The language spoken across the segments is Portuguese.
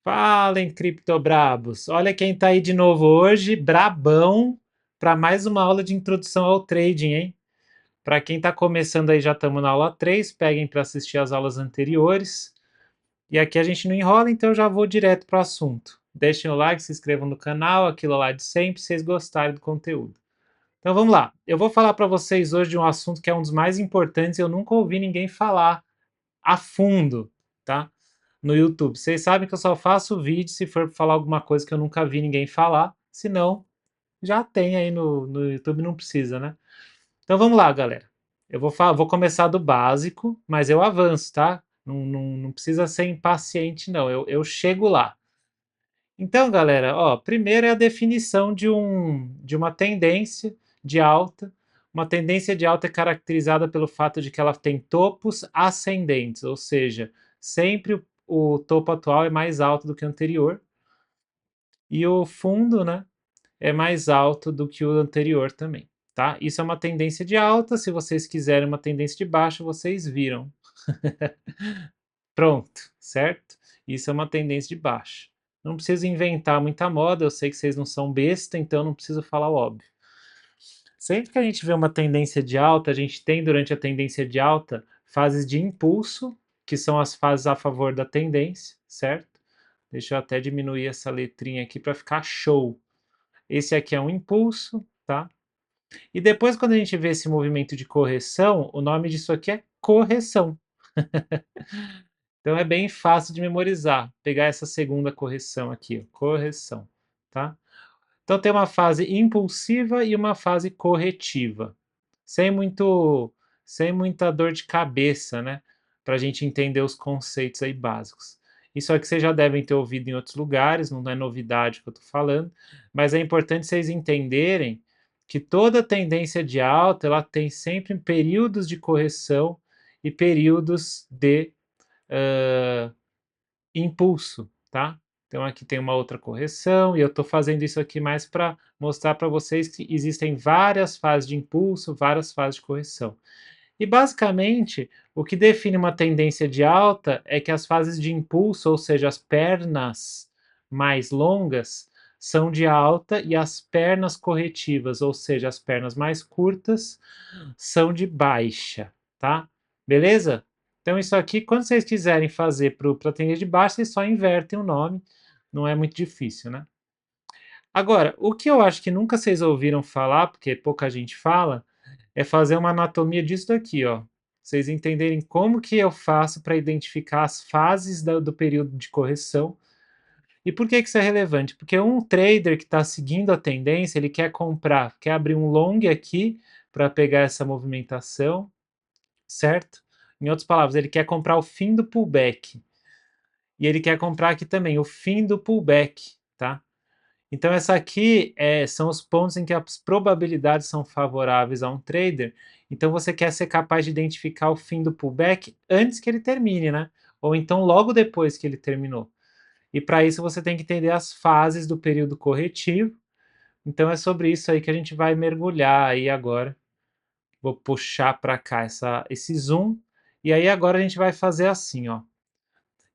Falem, criptobrabos! Olha quem tá aí de novo hoje, brabão, para mais uma aula de introdução ao trading, hein? Para quem está começando aí, já estamos na aula 3, peguem para assistir as aulas anteriores. E aqui a gente não enrola, então eu já vou direto para o assunto. Deixem o like, se inscrevam no canal, aquilo lá de sempre, se vocês gostarem do conteúdo. Então vamos lá. Eu vou falar para vocês hoje de um assunto que é um dos mais importantes, eu nunca ouvi ninguém falar a fundo, tá? No YouTube. Vocês sabem que eu só faço vídeo se for falar alguma coisa que eu nunca vi ninguém falar, senão já tem aí no YouTube, não precisa, né? Então vamos lá, galera. Eu vou começar do básico, mas eu avanço, tá? Não precisa ser impaciente, não. Eu chego lá. Então, galera, ó, primeiro é a definição de uma tendência de alta. Uma tendência de alta é caracterizada pelo fato de que ela tem topos ascendentes, ou seja, sempre o topo atual é mais alto do que o anterior, e o fundo, né, é mais alto do que o anterior também, tá? Isso é uma tendência de alta, se vocês quiserem uma tendência de baixa, vocês viram. Pronto, certo? Isso é uma tendência de baixa. Não preciso inventar muita moda, eu sei que vocês não são besta, então não preciso falar o óbvio. Sempre que a gente vê uma tendência de alta, a gente tem durante a tendência de alta fases de impulso, que são as fases a favor da tendência, certo? Deixa eu até diminuir essa letrinha aqui para ficar show. Esse aqui é um impulso, tá? E depois, quando a gente vê esse movimento de correção, o nome disso aqui é correção. Então é bem fácil de memorizar, pegar essa segunda correção aqui, correção, tá? Então tem uma fase impulsiva e uma fase corretiva, sem muito, sem muita dor de cabeça, né? Para a gente entender os conceitos aí básicos. Isso aqui vocês já devem ter ouvido em outros lugares, não é novidade que eu estou falando, mas é importante vocês entenderem que toda tendência de alta ela tem sempre períodos de correção e períodos de impulso, tá? Então aqui tem uma outra correção e eu estou fazendo isso aqui mais para mostrar para vocês que existem várias fases de impulso, várias fases de correção. E basicamente o que define uma tendência de alta é que as fases de impulso, ou seja, as pernas mais longas, são de alta e as pernas corretivas, ou seja, as pernas mais curtas, são de baixa, tá? Beleza? Então isso aqui, quando vocês quiserem fazer para a tendência de baixa, vocês só invertem o nome, não é muito difícil, né? Agora, o que eu acho que nunca vocês ouviram falar, porque pouca gente fala, é fazer uma anatomia disso daqui, ó. Vocês entenderem como que eu faço para identificar as fases do período de correção. E por que isso é relevante? Porque um trader que está seguindo a tendência, ele quer comprar, quer abrir um long aqui para pegar essa movimentação, certo? Em outras palavras, ele quer comprar o fim do pullback. E ele quer comprar aqui também o fim do pullback, tá? Então, essa aqui são os pontos em que as probabilidades são favoráveis a um trader. Então, você quer ser capaz de identificar o fim do pullback antes que ele termine, né? Ou então logo depois que ele terminou. E para isso você tem que entender as fases do período corretivo. Então, é sobre isso aí que a gente vai mergulhar aí agora. Vou puxar para cá esse zoom. E aí agora a gente vai fazer assim, ó.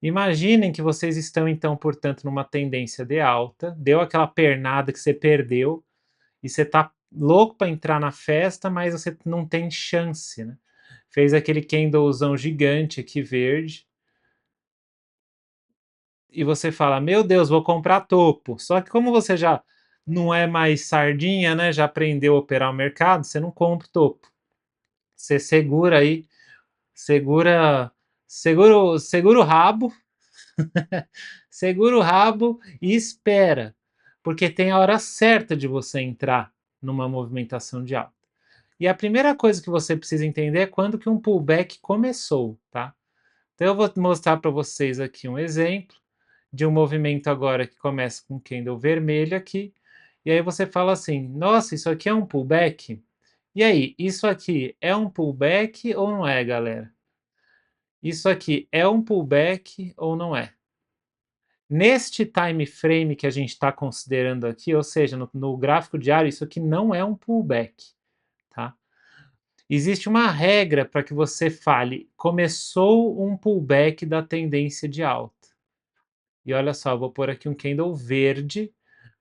Imaginem que vocês estão, então, portanto, numa tendência de alta, deu aquela pernada que você perdeu, e você tá louco para entrar na festa, mas você não tem chance, né? Fez aquele candlezão gigante aqui verde, e você fala, meu Deus, vou comprar topo. Só que como você já não é mais sardinha, né? Já aprendeu a operar o mercado, você não compra topo. Você segura aí, segura o rabo, segura o rabo e espera, porque tem a hora certa de você entrar numa movimentação de alta. E a primeira coisa que você precisa entender é quando que um pullback começou, tá? Então eu vou mostrar para vocês aqui um exemplo de um movimento agora que começa com candle vermelho aqui, e aí você fala assim, nossa, isso aqui é um pullback? E aí, isso aqui é um pullback ou não é, galera? Isso aqui é um pullback ou não é? Neste time frame que a gente está considerando aqui, ou seja, no gráfico diário, isso aqui não é um pullback, tá? Existe uma regra para que você fale, começou um pullback da tendência de alta. E olha só, eu vou pôr aqui um candle verde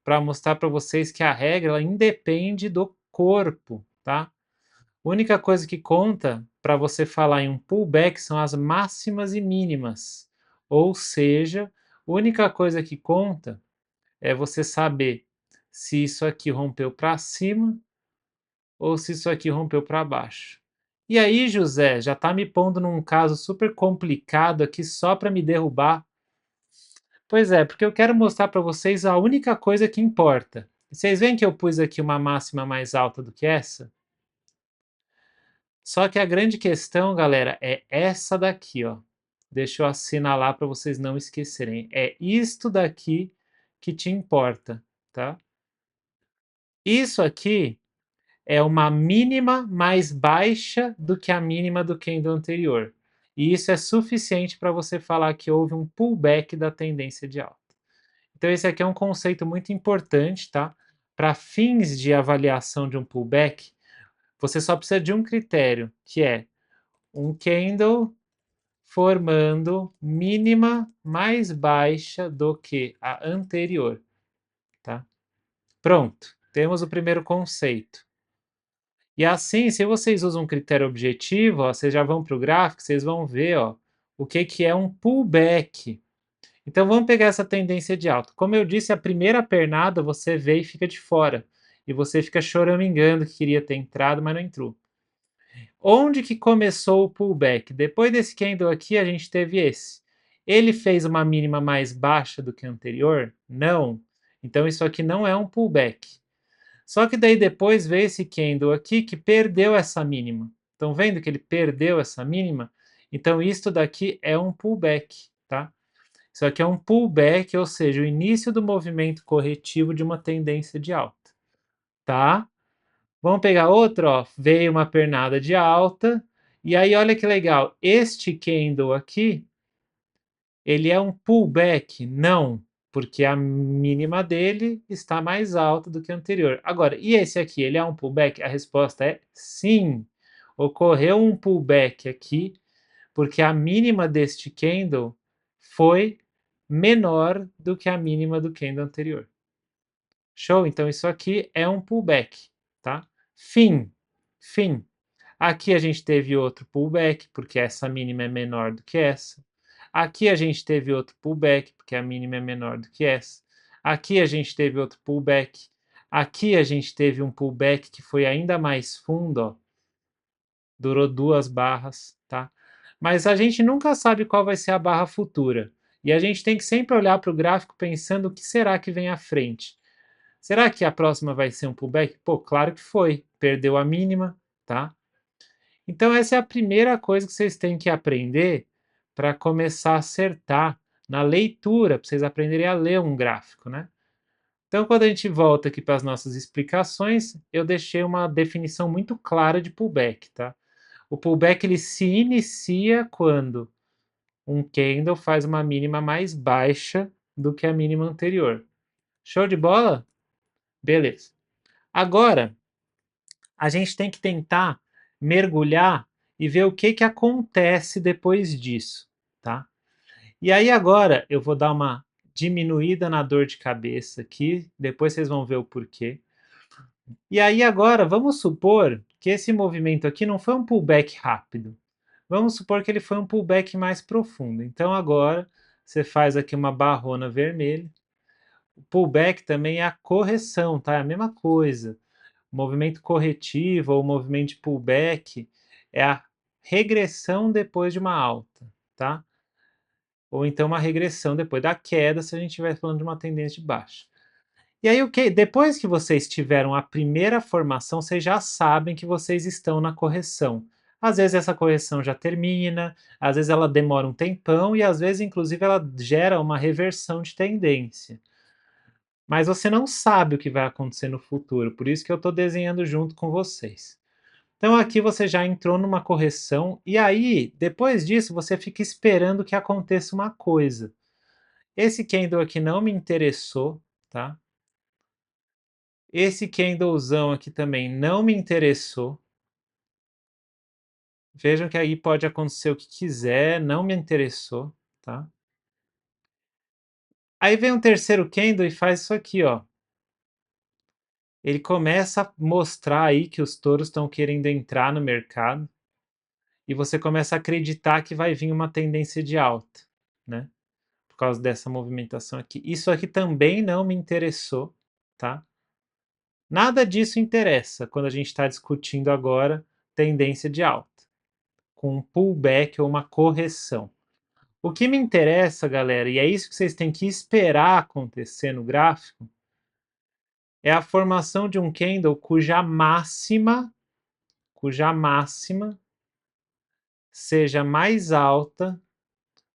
para mostrar para vocês que a regra ela independe do corpo, tá? A única coisa que conta para você falar em um pullback são as máximas e mínimas. Ou seja, a única coisa que conta é você saber se isso aqui rompeu para cima ou se isso aqui rompeu para baixo. E aí, José, já está me pondo num caso super complicado aqui só para me derrubar. Pois é, porque eu quero mostrar para vocês a única coisa que importa. Vocês veem que eu pus aqui uma máxima mais alta do que essa? Só que a grande questão, galera, é essa daqui, ó. Deixa eu assinalar para vocês não esquecerem. É isto daqui que te importa, tá? Isso aqui é uma mínima mais baixa do que a mínima do candle anterior. E isso é suficiente para você falar que houve um pullback da tendência de alta. Então esse aqui é um conceito muito importante, tá? Para fins de avaliação de um pullback, você só precisa de um critério, que é um candle formando mínima mais baixa do que a anterior, tá? Pronto, temos o primeiro conceito. E assim, se vocês usam um critério objetivo, ó, vocês já vão para o gráfico, vocês vão ver ó, o que é um pullback. Então vamos pegar essa tendência de alta. Como eu disse, a primeira pernada você vê e fica de fora. E você fica choramingando que queria ter entrado, mas não entrou. Onde que começou o pullback? Depois desse candle aqui, a gente teve esse. Ele fez uma mínima mais baixa do que a anterior? Não. Então isso aqui não é um pullback. Só que daí depois veio esse candle aqui que perdeu essa mínima. Estão vendo que ele perdeu essa mínima? Então isto daqui é um pullback, tá? Isso aqui é um pullback, ou seja, o início do movimento corretivo de uma tendência de alta, tá? Vamos pegar outro, ó. Veio uma pernada de alta, e aí olha que legal, este candle aqui, ele é um pullback? Não, porque a mínima dele está mais alta do que a anterior. Agora, e esse aqui, ele é um pullback? A resposta é sim. Ocorreu um pullback aqui, porque a mínima deste candle foi menor do que a mínima do candle anterior. Show? Então isso aqui é um pullback, tá? Fim. Fim. Aqui a gente teve outro pullback, porque essa mínima é menor do que essa. Aqui a gente teve outro pullback, porque a mínima é menor do que essa. Aqui a gente teve outro pullback. Aqui a gente teve um pullback que foi ainda mais fundo, ó. Durou 2 barras, tá? Mas a gente nunca sabe qual vai ser a barra futura. E a gente tem que sempre olhar para o gráfico pensando o que será que vem à frente. Será que a próxima vai ser um pullback? Pô, claro que foi. Perdeu a mínima, tá? Então essa é a primeira coisa que vocês têm que aprender para começar a acertar na leitura, para vocês aprenderem a ler um gráfico, né? Então, quando a gente volta aqui para as nossas explicações, eu deixei uma definição muito clara de pullback, tá? O pullback ele se inicia quando um candle faz uma mínima mais baixa do que a mínima anterior. Show de bola? Beleza. Agora, a gente tem que tentar mergulhar e ver o que, que acontece depois disso, tá? E aí agora eu vou dar uma diminuída na dor de cabeça aqui, depois vocês vão ver o porquê. E aí agora vamos supor que esse movimento aqui não foi um pullback rápido. Vamos supor que ele foi um pullback mais profundo. Então agora você faz aqui uma barrona vermelha. O pullback também é a correção, tá? É a mesma coisa. O movimento corretivo ou o movimento de pullback é a regressão depois de uma alta, tá? Ou então uma regressão depois da queda, se a gente estiver falando de uma tendência de baixa. E aí, o que? Depois que vocês tiveram a primeira formação, vocês já sabem que vocês estão na correção. Às vezes essa correção já termina, às vezes ela demora um tempão e às vezes, inclusive, ela gera uma reversão de tendência. Mas você não sabe o que vai acontecer no futuro, por isso que eu estou desenhando junto com vocês. Então aqui você já entrou numa correção e aí, depois disso, você fica esperando que aconteça uma coisa. Esse candle aqui não me interessou, tá? Esse candlezão aqui também não me interessou. Vejam que aí pode acontecer o que quiser, não me interessou, tá? Aí vem um terceiro candle e faz isso aqui, ó. Ele começa a mostrar aí que os touros estão querendo entrar no mercado e você começa a acreditar que vai vir uma tendência de alta, né? Por causa dessa movimentação aqui. Isso aqui também não me interessou, tá? Nada disso interessa quando a gente está discutindo agora tendência de alta, com um pullback ou uma correção. O que me interessa, galera, e é isso que vocês têm que esperar acontecer no gráfico, é a formação de um candle cuja máxima seja mais alta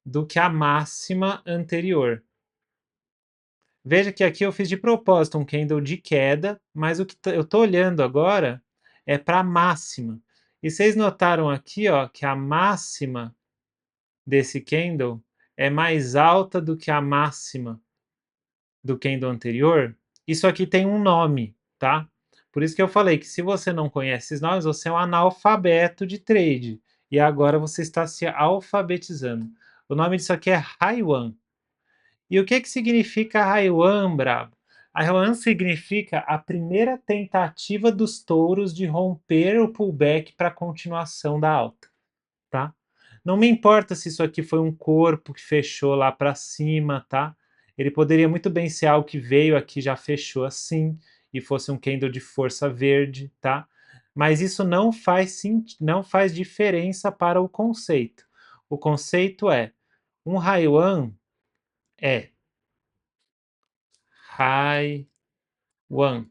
do que a máxima anterior. Veja que aqui eu fiz de propósito um candle de queda, mas o que eu estou olhando agora é para a máxima. E vocês notaram aqui, ó, que a máxima desse candle é mais alta do que a máxima do candle anterior? Isso aqui tem um nome, tá? Por isso que eu falei que se você não conhece esses nomes, você é um analfabeto de trade. E agora você está se alfabetizando. O nome disso aqui é Haiwan. E o que que significa Haiwan, brabo? Haiwan significa a primeira tentativa dos touros de romper o pullback para a continuação da alta, tá? Não me importa se isso aqui foi um corpo que fechou lá para cima, tá? Ele poderia muito bem ser algo que veio aqui já fechou assim e fosse um candle de força verde, tá? Mas isso não faz diferença para o conceito. O conceito é um Haiwan é Haiwan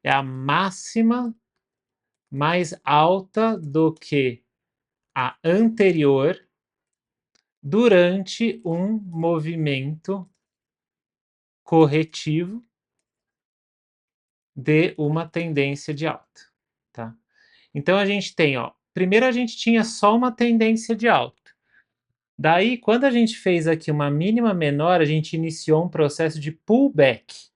é a máxima mais alta do que a anterior durante um movimento corretivo de uma tendência de alta, tá? Então a gente tem, ó, primeiro a gente tinha só uma tendência de alta. Daí, quando a gente fez aqui uma mínima menor, a gente iniciou um processo de pullback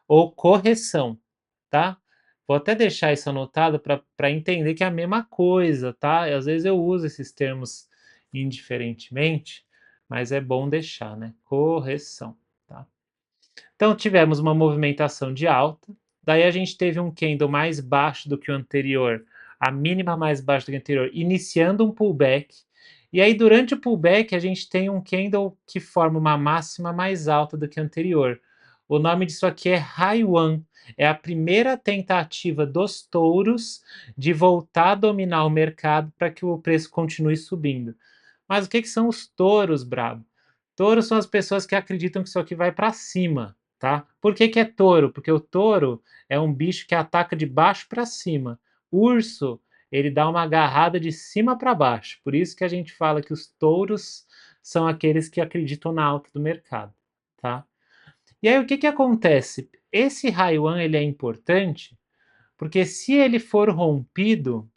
ou correção, tá? Vou até deixar isso anotado para entender que é a mesma coisa, tá? Às vezes eu uso esses termos indiferentemente, mas é bom deixar, né? Correção, tá? Então tivemos uma movimentação de alta, daí a gente teve um candle mais baixo do que o anterior, a mínima mais baixa do que o anterior, iniciando um pullback. E aí durante o pullback a gente tem um candle que forma uma máxima mais alta do que a anterior. O nome disso aqui é Haiwan, é a primeira tentativa dos touros de voltar a dominar o mercado para que o preço continue subindo. Mas o que são os touros, brabo? Touros são as pessoas que acreditam que isso aqui vai para cima, tá? Por que que é touro? Porque o touro é um bicho que ataca de baixo para cima. Urso, ele dá uma agarrada de cima para baixo. Por isso que a gente fala que os touros são aqueles que acreditam na alta do mercado, tá? E aí o que que acontece? Esse Haiwan ele é importante porque se ele for rompido,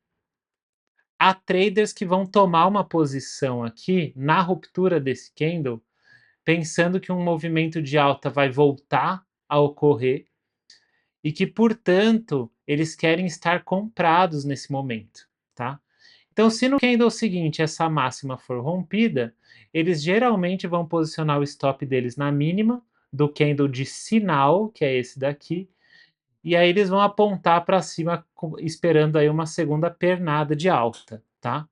há traders que vão tomar uma posição aqui na ruptura desse candle pensando que um movimento de alta vai voltar a ocorrer e que, portanto, eles querem estar comprados nesse momento, tá? Então, se no candle seguinte essa máxima for rompida, eles geralmente vão posicionar o stop deles na mínima do candle de sinal, que é esse daqui, e aí eles vão apontar para cima esperando aí uma segunda pernada de alta, tá?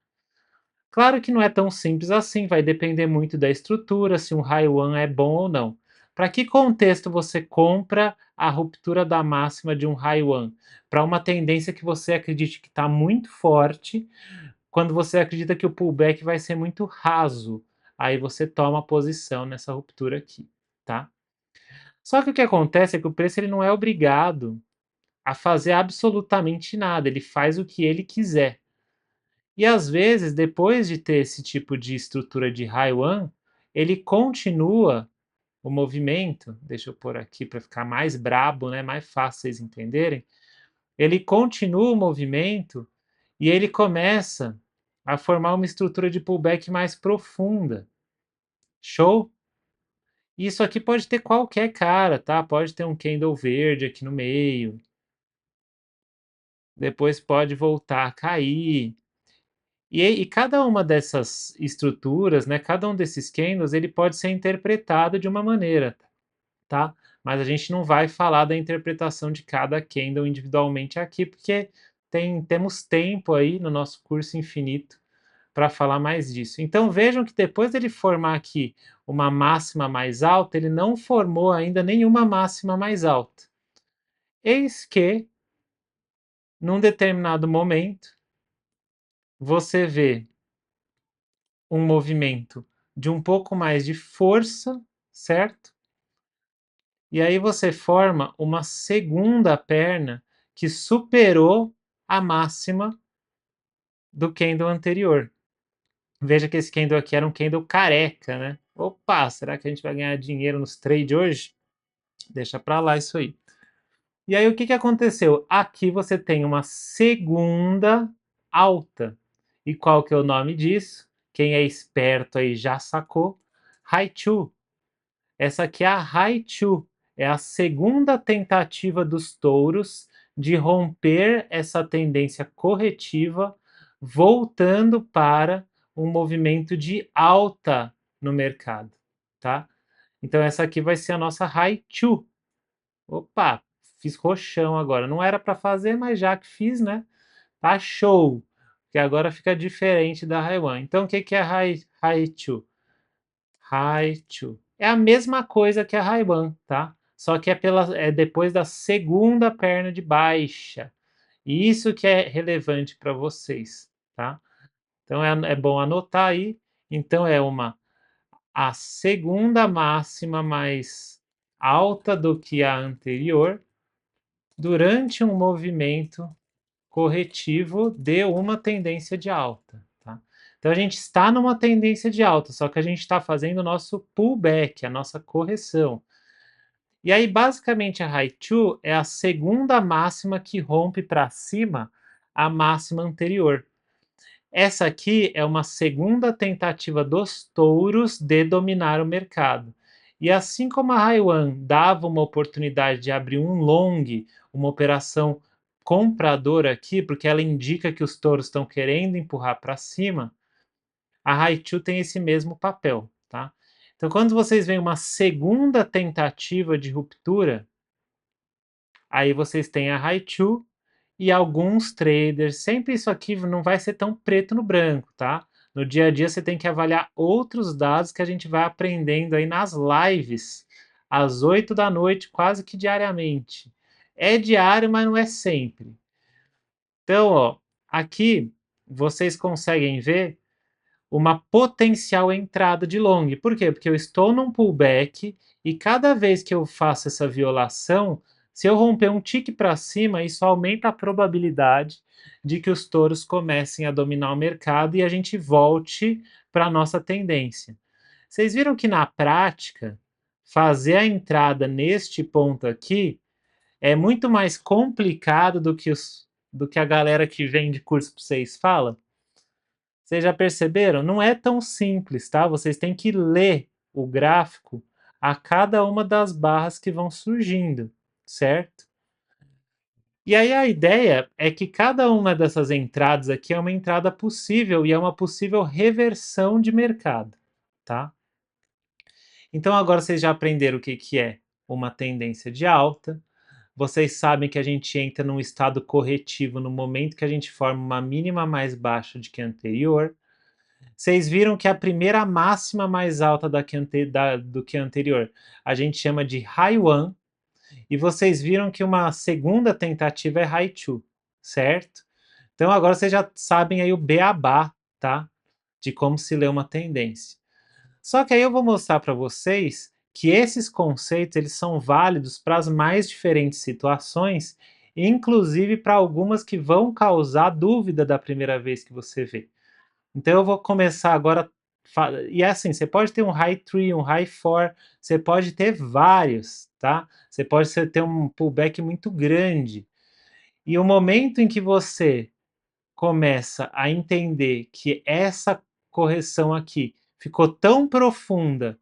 Claro que não é tão simples assim, vai depender muito da estrutura, se um Haiwan é bom ou não. Para que contexto você compra a ruptura da máxima de um Haiwan? Para uma tendência que você acredite que está muito forte, quando você acredita que o pullback vai ser muito raso, aí você toma posição nessa ruptura aqui, tá? Só que o que acontece é que o preço ele não é obrigado a fazer absolutamente nada, ele faz o que ele quiser. E às vezes, depois de ter esse tipo de estrutura de Haiwan, ele continua o movimento, deixa eu pôr aqui para ficar mais brabo, né, mais fácil vocês entenderem, ele continua o movimento e ele começa a formar uma estrutura de pullback mais profunda. Show? Isso aqui pode ter qualquer cara, tá? Pode ter um candle verde aqui no meio, depois pode voltar a cair. E cada uma dessas estruturas, né, cada um desses candles, ele pode ser interpretado de uma maneira. tá? Mas a gente não vai falar da interpretação de cada candle individualmente aqui, porque temos tempo aí no nosso curso infinito para falar mais disso. Então vejam que depois dele formar aqui uma máxima mais alta, ele não formou ainda nenhuma máxima mais alta. Eis que, num determinado momento, você vê um movimento de um pouco mais de força, certo? E aí você forma uma segunda perna que superou a máxima do candle anterior. Veja que esse candle aqui era um candle careca, né? Opa, será que a gente vai ganhar dinheiro nos trades hoje? Deixa para lá isso aí. E aí o que aconteceu? Aqui você tem uma segunda alta. E qual que é o nome disso? Quem é esperto aí já sacou. Haichu. Essa aqui é a Haichu. É a segunda tentativa dos touros de romper essa tendência corretiva, voltando para um movimento de alta no mercado, tá? Então essa aqui vai ser a nossa Haichu. Opa, fiz roxão agora. Não era para fazer, mas já que fiz, né? Tá show. Que agora fica diferente da Haiwan. Então o que que é Haichu? Haichu. É a mesma coisa que a Haiwan, tá? Só que é depois da segunda perna de baixa. E isso que é relevante para vocês, tá? Então é bom anotar aí. Então é a segunda máxima mais alta do que a anterior durante um movimento corretivo de uma tendência de alta, tá? Então a gente está numa tendência de alta, só que a gente está fazendo o nosso pullback, a nossa correção. E aí, basicamente, a Haichu é a segunda máxima que rompe para cima a máxima anterior. Essa aqui é uma segunda tentativa dos touros de dominar o mercado. E assim como a Haiwan dava uma oportunidade de abrir um long, uma operação compradora aqui, porque ela indica que os touros estão querendo empurrar para cima, a Haichu tem esse mesmo papel, tá? Então, quando vocês veem uma segunda tentativa de ruptura, aí vocês têm a Haichu e alguns traders. Sempre isso aqui não vai ser tão preto no branco, tá? No dia a dia você tem que avaliar outros dados que a gente vai aprendendo aí nas lives, às 8 da noite, quase que diariamente. É diário, mas não é sempre. Então, ó, aqui vocês conseguem ver uma potencial entrada de long. Por quê? Porque eu estou num pullback e cada vez que eu faço essa violação, se eu romper um tique para cima, isso aumenta a probabilidade de que os touros comecem a dominar o mercado e a gente volte para a nossa tendência. Vocês viram que na prática, fazer a entrada neste ponto aqui é muito mais complicado do que a galera que vende curso para vocês fala? Vocês já perceberam? Não é tão simples, tá? Vocês têm que ler o gráfico a cada uma das barras que vão surgindo, certo? E aí a ideia é que cada uma dessas entradas aqui é uma entrada possível e é uma possível reversão de mercado, tá? Então agora vocês já aprenderam o que que é uma tendência de alta. Vocês sabem que a gente entra num estado corretivo no momento que a gente forma uma mínima mais baixa do que a anterior. Vocês viram que a primeira máxima mais alta do que a anterior a gente chama de Haiwan, e vocês viram que uma segunda tentativa é Haichu, certo? Então agora vocês já sabem aí o beabá, tá? De como se lê uma tendência. Só que aí eu vou mostrar para vocês que esses conceitos eles são válidos para as mais diferentes situações, inclusive para algumas que vão causar dúvida da primeira vez que você vê. Então eu vou começar agora. E é assim, você pode ter um high 3, um high 4, você pode ter vários, tá? Você pode ter um pullback muito grande. E o momento em que você começa a entender que essa correção aqui ficou tão profunda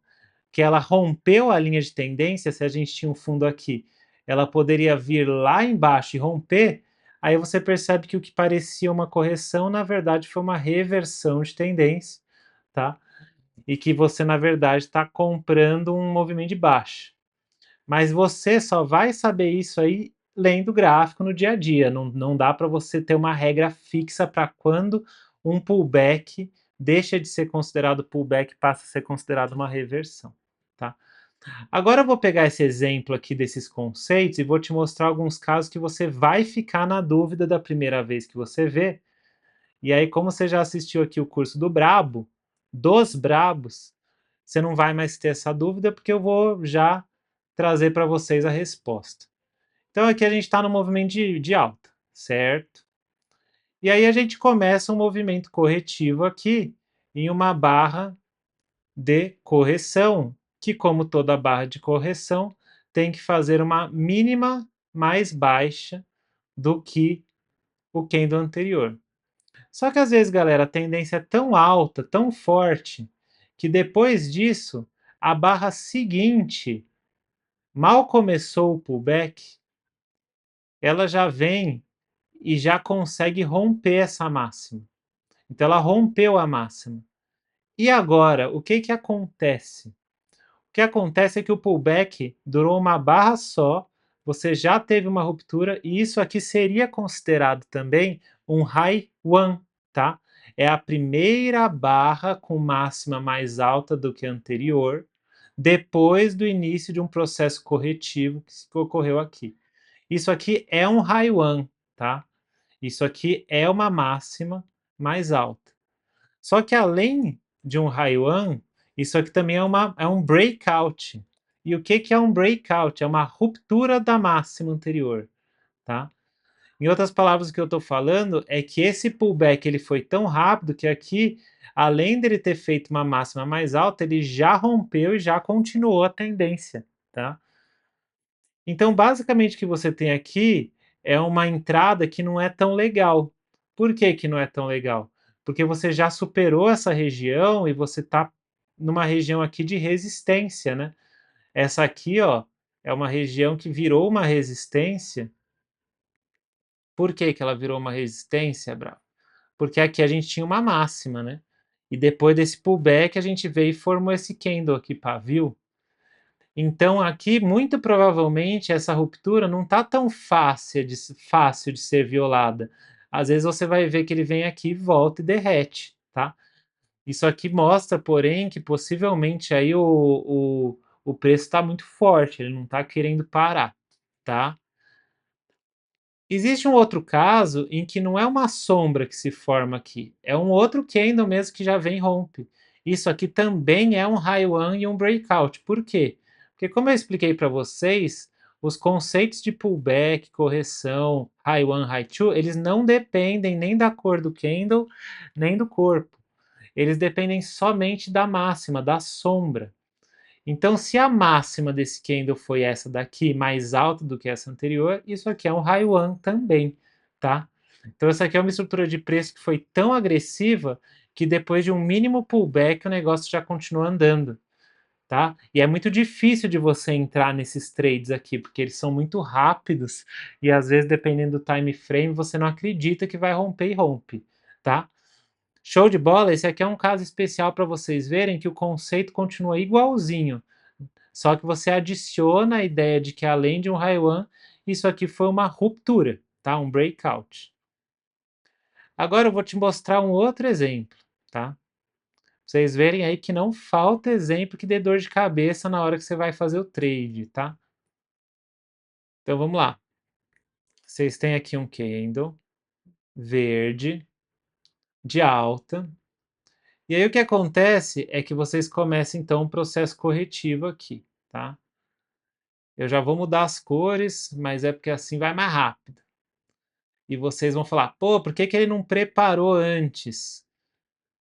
que ela rompeu a linha de tendência, se a gente tinha um fundo aqui, ela poderia vir lá embaixo e romper, aí você percebe que o que parecia uma correção, na verdade, foi uma reversão de tendência, tá? E que você, na verdade, está comprando um movimento de baixa. Mas você só vai saber isso aí lendo gráfico no dia a dia, não dá para você ter uma regra fixa para quando um pullback deixa de ser considerado pullback e passa a ser considerado uma reversão, tá. Agora eu vou pegar esse exemplo aqui desses conceitos e vou te mostrar alguns casos que você vai ficar na dúvida da primeira vez que você vê, e aí como você já assistiu aqui o curso do Brabo, dos Brabos, você não vai mais ter essa dúvida, porque eu vou já trazer para vocês a resposta. Então aqui a gente está no movimento de alta, certo? E aí a gente começa um movimento corretivo aqui em uma barra de correção, que como toda barra de correção, tem que fazer uma mínima mais baixa do que o candle anterior. Só que às vezes, galera, a tendência é tão alta, tão forte, que depois disso, a barra seguinte, mal começou o pullback, ela já vem e já consegue romper essa máxima. Então ela rompeu a máxima. E agora, o que que acontece? O que acontece é que o pullback durou uma barra só, você já teve uma ruptura e isso aqui seria considerado também um high one, tá? É a primeira barra com máxima mais alta do que a anterior, depois do início de um processo corretivo que ocorreu aqui. Isso aqui é um high one, tá? Isso aqui é uma máxima mais alta. Só que além de um high one, isso aqui também é um breakout. E o que que é um breakout? É uma ruptura da máxima anterior, tá? Em outras palavras, o que eu estou falando é que esse pullback ele foi tão rápido que aqui, além dele ter feito uma máxima mais alta, ele já rompeu e já continuou a tendência, tá? Então, basicamente, o que você tem aqui é uma entrada que não é tão legal. Por que que não é tão legal? Porque você já superou essa região e você está numa região aqui de resistência, né? Essa aqui, ó, é uma região que virou uma resistência. Por que que ela virou uma resistência, Bravo? Porque aqui a gente tinha uma máxima, né? E depois desse pullback a gente veio e formou esse candle aqui, pavio. Então aqui, muito provavelmente, essa ruptura não está tão fácil de ser violada. Às vezes você vai ver que ele vem aqui, volta e derrete, tá? Isso aqui mostra, porém, que possivelmente aí o preço está muito forte, ele não está querendo parar, tá? Existe um outro caso em que não é uma sombra que se forma aqui, é um outro candle mesmo que já vem e rompe. Isso aqui também é um high one e um breakout. Por quê? Porque como eu expliquei para vocês, os conceitos de pullback, correção, high one, high two, eles não dependem nem da cor do candle, nem do corpo. Eles dependem somente da máxima, da sombra. Então, se a máxima desse candle foi essa daqui, mais alta do que essa anterior, isso aqui é um high one também, tá? Então, essa aqui é uma estrutura de preço que foi tão agressiva que depois de um mínimo pullback o negócio já continua andando, tá? E é muito difícil de você entrar nesses trades aqui, porque eles são muito rápidos e às vezes, dependendo do time frame, você não acredita que vai romper e rompe, tá? Show de bola? Esse aqui é um caso especial para vocês verem que o conceito continua igualzinho. Só que você adiciona a ideia de que além de um high one, isso aqui foi uma ruptura, tá? Um breakout. Agora eu vou te mostrar um outro exemplo, tá? Pra vocês verem aí que não falta exemplo que dê dor de cabeça na hora que você vai fazer o trade, tá? Então vamos lá. Vocês têm aqui um candle verde de alta. E aí o que acontece é que vocês começam então um processo corretivo aqui, tá? Eu já vou mudar as cores, mas é porque assim vai mais rápido. E vocês vão falar: "Pô, por que que ele não preparou antes?".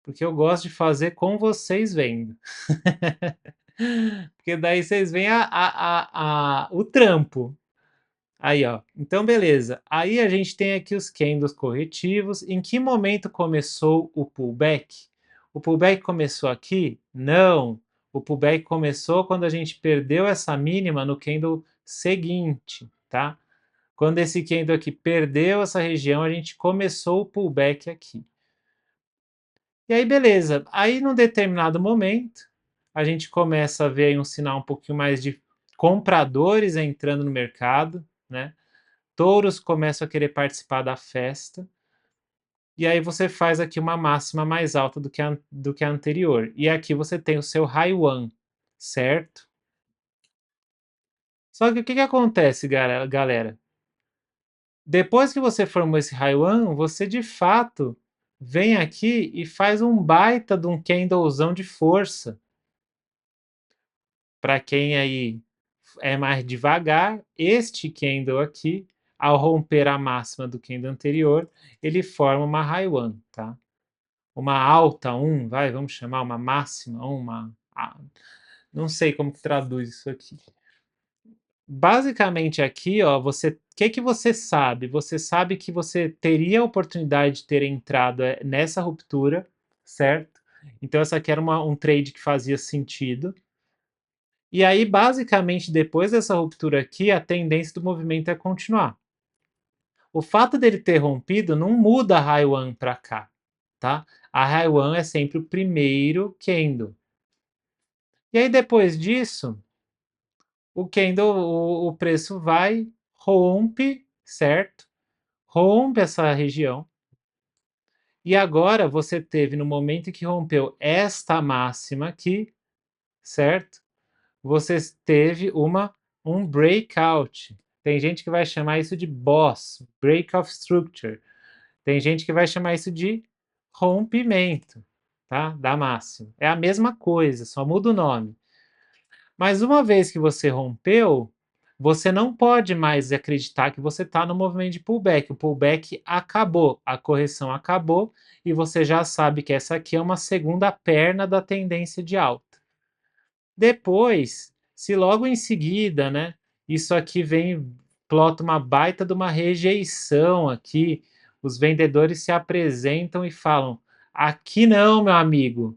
Porque eu gosto de fazer com vocês vendo. Porque daí vocês veem o trampo. Aí, ó. Então, beleza. Aí a gente tem aqui os candles corretivos. Em que momento começou o pullback? O pullback começou aqui? Não. O pullback começou quando a gente perdeu essa mínima no candle seguinte, tá? Quando esse candle aqui perdeu essa região, a gente começou o pullback aqui. E aí, beleza. Aí, num determinado momento, a gente começa a ver aí um sinal um pouquinho mais de compradores entrando no mercado, né? Touros começam a querer participar da festa, e aí você faz aqui uma máxima mais alta do que a anterior. E aqui você tem o seu high one, certo? Só que o que que acontece, galera? Depois que você formou esse high one, você de fato vem aqui e faz um baita de um candlezão de força. Para quem aí é mais devagar, este candle aqui, ao romper a máxima do candle anterior, ele forma uma high one, tá? Uma alta um, vamos chamar uma máxima, não sei como que traduz isso aqui. Basicamente aqui, ó, que você sabe? Você sabe que você teria a oportunidade de ter entrado nessa ruptura, certo? Então essa aqui era um trade que fazia sentido. E aí, basicamente, depois dessa ruptura aqui, a tendência do movimento é continuar. O fato dele ter rompido não muda a high one para cá, tá? A high one é sempre o primeiro candle. E aí, depois disso, o candle, o preço vai, rompe, certo? Rompe essa região. E agora você teve, no momento em que rompeu esta máxima aqui, certo? Você teve um breakout. Tem gente que vai chamar isso de boss, break of structure. Tem gente que vai chamar isso de rompimento, tá? Da máxima. É a mesma coisa, só muda o nome. Mas uma vez que você rompeu, você não pode mais acreditar que você está no movimento de pullback. O pullback acabou, a correção acabou e você já sabe que essa aqui é uma segunda perna da tendência de alta. Depois, se logo em seguida, né, isso aqui vem, plota uma baita de uma rejeição aqui, os vendedores se apresentam e falam: aqui não, meu amigo.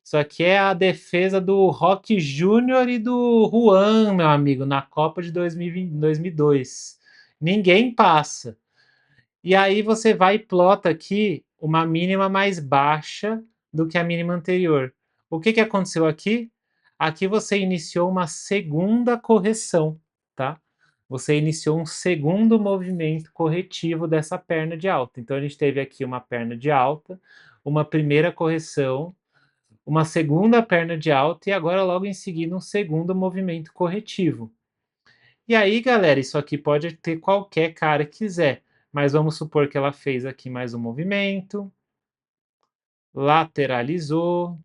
Isso aqui é a defesa do Rock Júnior e do Juan, meu amigo, na Copa de 2020, 2002. Ninguém passa. E aí você vai e plota aqui uma mínima mais baixa do que a mínima anterior. O que que aconteceu aqui? Aqui você iniciou uma segunda correção, tá? Você iniciou um segundo movimento corretivo dessa perna de alta. Então a gente teve aqui uma perna de alta, uma primeira correção, uma segunda perna de alta e agora logo em seguida um segundo movimento corretivo. E aí, galera, isso aqui pode ter qualquer cara que quiser, mas vamos supor que ela fez aqui mais um movimento, lateralizou,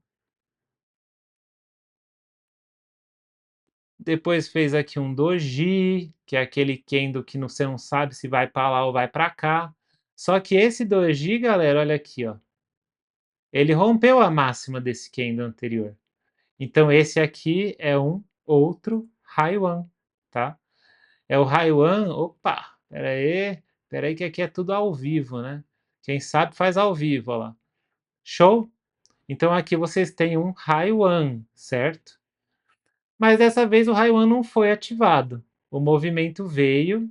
depois fez aqui um doji, que é aquele candle que você não sabe se vai para lá ou vai para cá. Só que esse doji, galera, olha aqui, ó, ele rompeu a máxima desse candle anterior. Então esse aqui é um outro high one, tá? É o high one, opa, pera aí que aqui é tudo ao vivo, né? Quem sabe faz ao vivo, ó lá. Show? Então aqui vocês têm um high one, certo? Mas dessa vez o high one não foi ativado. O movimento veio.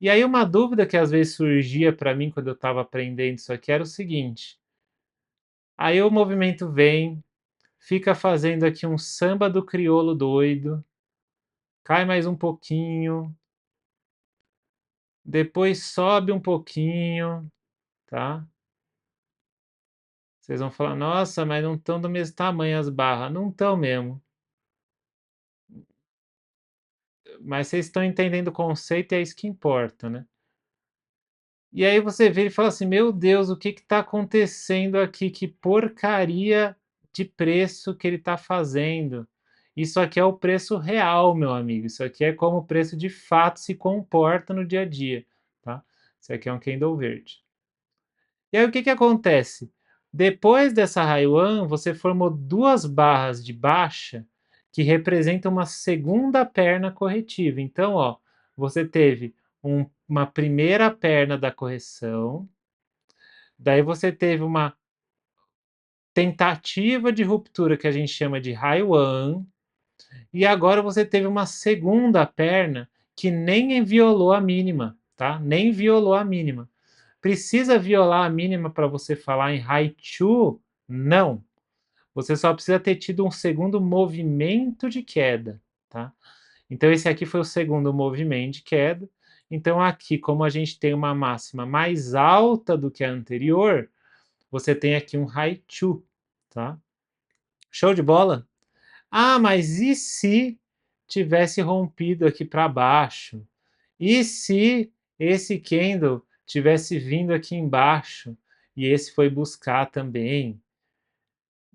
E aí uma dúvida que às vezes surgia para mim quando eu estava aprendendo isso aqui era o seguinte: aí o movimento vem, fica fazendo aqui um samba do crioulo doido, cai mais um pouquinho, depois sobe um pouquinho, tá? Vocês vão falar, nossa, mas não estão do mesmo tamanho as barras. Não estão mesmo. Mas vocês estão entendendo o conceito e é isso que importa, né? E aí você vê e fala assim, meu Deus, o que está acontecendo aqui? Que porcaria de preço que ele está fazendo. Isso aqui é o preço real, meu amigo. Isso aqui é como o preço de fato se comporta no dia a dia, tá? Isso aqui é um candle verde. E aí o que que acontece? Depois dessa high one, você formou duas barras de baixa que representam uma segunda perna corretiva. Então, ó, você teve uma primeira perna da correção, daí você teve uma tentativa de ruptura que a gente chama de high one, e agora você teve uma segunda perna que nem violou a mínima, tá? Nem violou a mínima. Precisa violar a mínima para você falar em high two? Não. Você só precisa ter tido um segundo movimento de queda. tá? Então esse aqui foi o segundo movimento de queda. Então aqui, como a gente tem uma máxima mais alta do que a anterior, você tem aqui um haichu, tá? Show de bola? Ah, mas e se tivesse rompido aqui para baixo? E se esse candle tivesse vindo aqui embaixo e esse foi buscar também?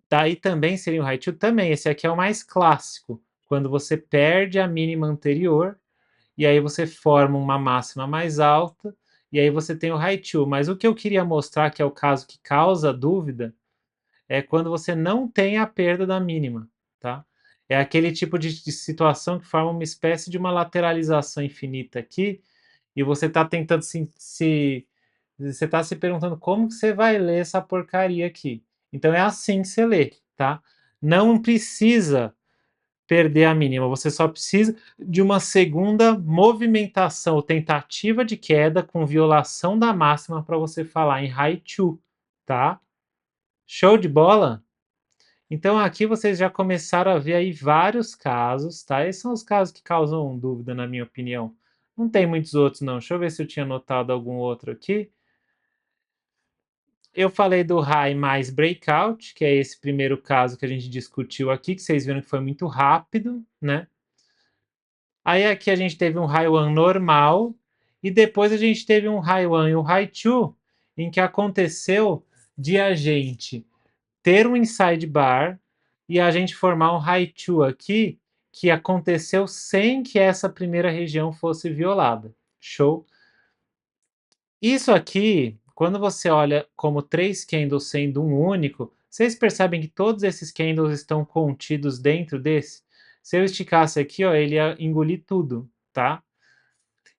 Daí também seria um haichu? Também, esse aqui é o mais clássico, quando você perde a mínima anterior e aí você forma uma máxima mais alta e aí você tem o haichu. Mas o que eu queria mostrar, que é o caso que causa dúvida, é quando você não tem a perda da mínima, tá? É aquele tipo de situação que forma uma espécie de uma lateralização infinita aqui, e você está tentando você está se perguntando como que você vai ler essa porcaria aqui. Então é assim que você lê, tá? Não precisa perder a mínima, você só precisa de uma segunda movimentação ou tentativa de queda com violação da máxima para você falar em haichu, tá? Show de bola? Então aqui vocês já começaram a ver aí vários casos, tá? Esses são os casos que causam dúvida, na minha opinião. Não tem muitos outros, não. Deixa eu ver se eu tinha notado algum outro aqui. Eu falei do high mais breakout, que é esse primeiro caso que a gente discutiu aqui, que vocês viram que foi muito rápido, né? Aí aqui a gente teve um high one normal, e depois a gente teve um high one e um high two, em que aconteceu de a gente ter um inside bar e a gente formar um haichu aqui que aconteceu sem que essa primeira região fosse violada. Show? Isso aqui, quando você olha como 3 candles sendo um único, vocês percebem que todos esses candles estão contidos dentro desse? Se eu esticasse aqui, ó, ele ia engolir tudo, tá?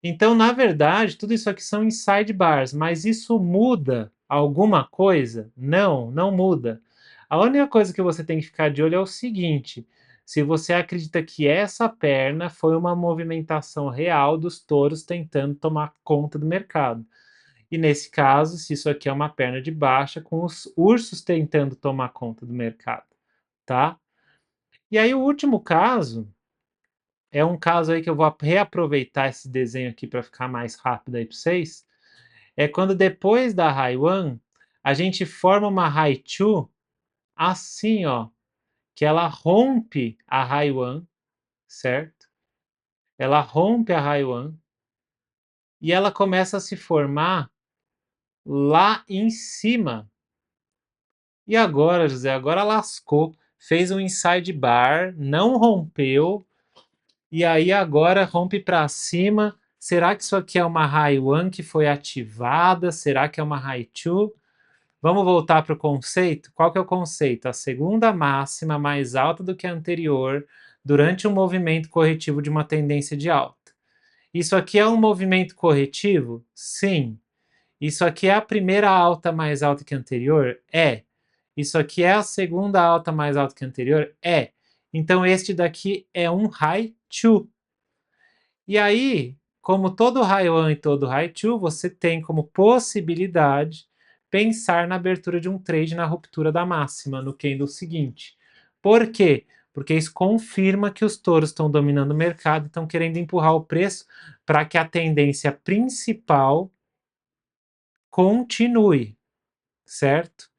Então, na verdade, tudo isso aqui são inside bars, mas isso muda alguma coisa? Não, não muda. A única coisa que você tem que ficar de olho é o seguinte: se você acredita que essa perna foi uma movimentação real dos touros tentando tomar conta do mercado. E nesse caso, se isso aqui é uma perna de baixa com os ursos tentando tomar conta do mercado, tá? E aí o último caso é um caso aí que eu vou reaproveitar esse desenho aqui para ficar mais rápido aí para vocês. É quando depois da High One, a gente forma uma High Two assim, ó, que ela rompe a High One, certo? Ela rompe a High One e ela começa a se formar lá em cima. E agora, José, agora lascou. Fez um inside bar, não rompeu, e aí agora rompe para cima. Será que isso aqui é uma High One que foi ativada? Será que é uma High Two? Vamos voltar para o conceito? Qual que é o conceito? A segunda máxima mais alta do que a anterior durante um movimento corretivo de uma tendência de alta. Isso aqui é um movimento corretivo? Sim. Isso aqui é a primeira alta mais alta que a anterior? É. Isso aqui é a segunda alta mais alta que a anterior? É. Então este daqui é um high two. E aí, como todo high one e todo high two, você tem como possibilidade pensar na abertura de um trade na ruptura da máxima no candle seguinte. Por quê? Porque isso confirma que os touros estão dominando o mercado e estão querendo empurrar o preço para que a tendência principal continue, certo?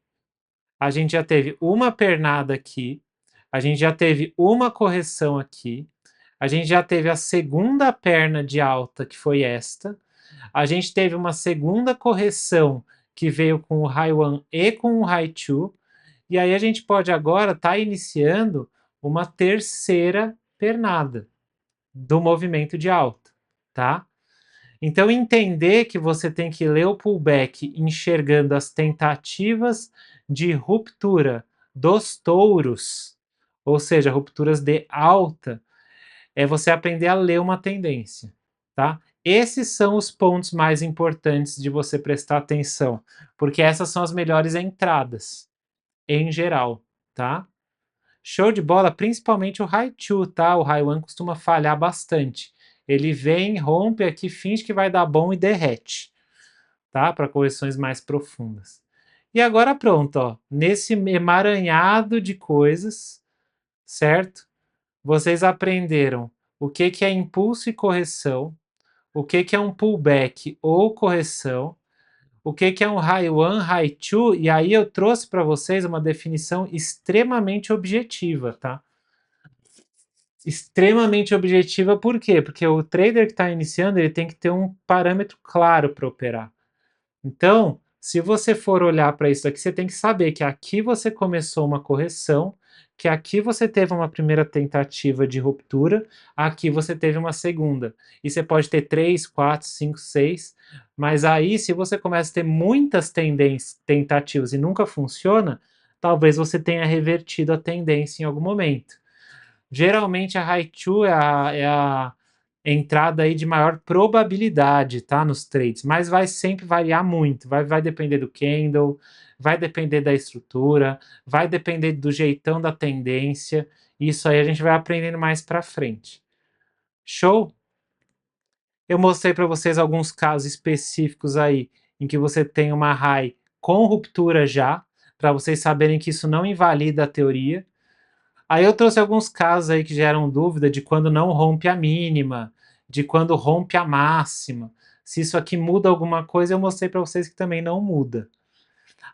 A gente já teve uma pernada aqui, a gente já teve uma correção aqui, a gente já teve a segunda perna de alta, que foi esta, a gente teve uma segunda correção que veio com o High One e com o High Two, e aí a gente pode agora estar iniciando uma terceira pernada do movimento de alta, tá? Então, entender que você tem que ler o pullback enxergando as tentativas de ruptura dos touros, ou seja, rupturas de alta, é você aprender a ler uma tendência, tá? Esses são os pontos mais importantes de você prestar atenção, porque essas são as melhores entradas, em geral, tá? Show de bola, principalmente o High 2, tá? O High 1 costuma falhar bastante. Ele vem, rompe aqui, finge que vai dar bom e derrete, tá? Para correções mais profundas. E agora pronto, ó. Nesse emaranhado de coisas, certo? vocês aprenderam o que que é impulso e correção, o que que é um pullback ou correção, o que que é um high one, high two, e aí eu trouxe para vocês uma definição extremamente objetiva, tá? Extremamente objetiva, por quê? Porque o trader que está iniciando, ele tem que ter um parâmetro claro para operar. Então, se você for olhar para isso aqui, você tem que saber que aqui você começou uma correção, que aqui você teve uma primeira tentativa de ruptura, aqui você teve uma segunda. E você pode ter 3, 4, 5, 6, mas aí se você começa a ter muitas tentativas e nunca funciona, talvez você tenha revertido a tendência em algum momento. Geralmente a Haichu é a entrada aí de maior probabilidade, tá, nos trades, mas vai sempre variar muito, vai depender do candle, vai depender da estrutura, vai depender do jeitão da tendência, isso aí a gente vai aprendendo mais para frente. Show? Eu mostrei para vocês alguns casos específicos aí, em que você tem uma high com ruptura já, para vocês saberem que isso não invalida a teoria. Aí eu trouxe alguns casos aí que geram dúvida de quando não rompe a mínima, de quando rompe a máxima. Se isso aqui muda alguma coisa, eu mostrei para vocês que também não muda.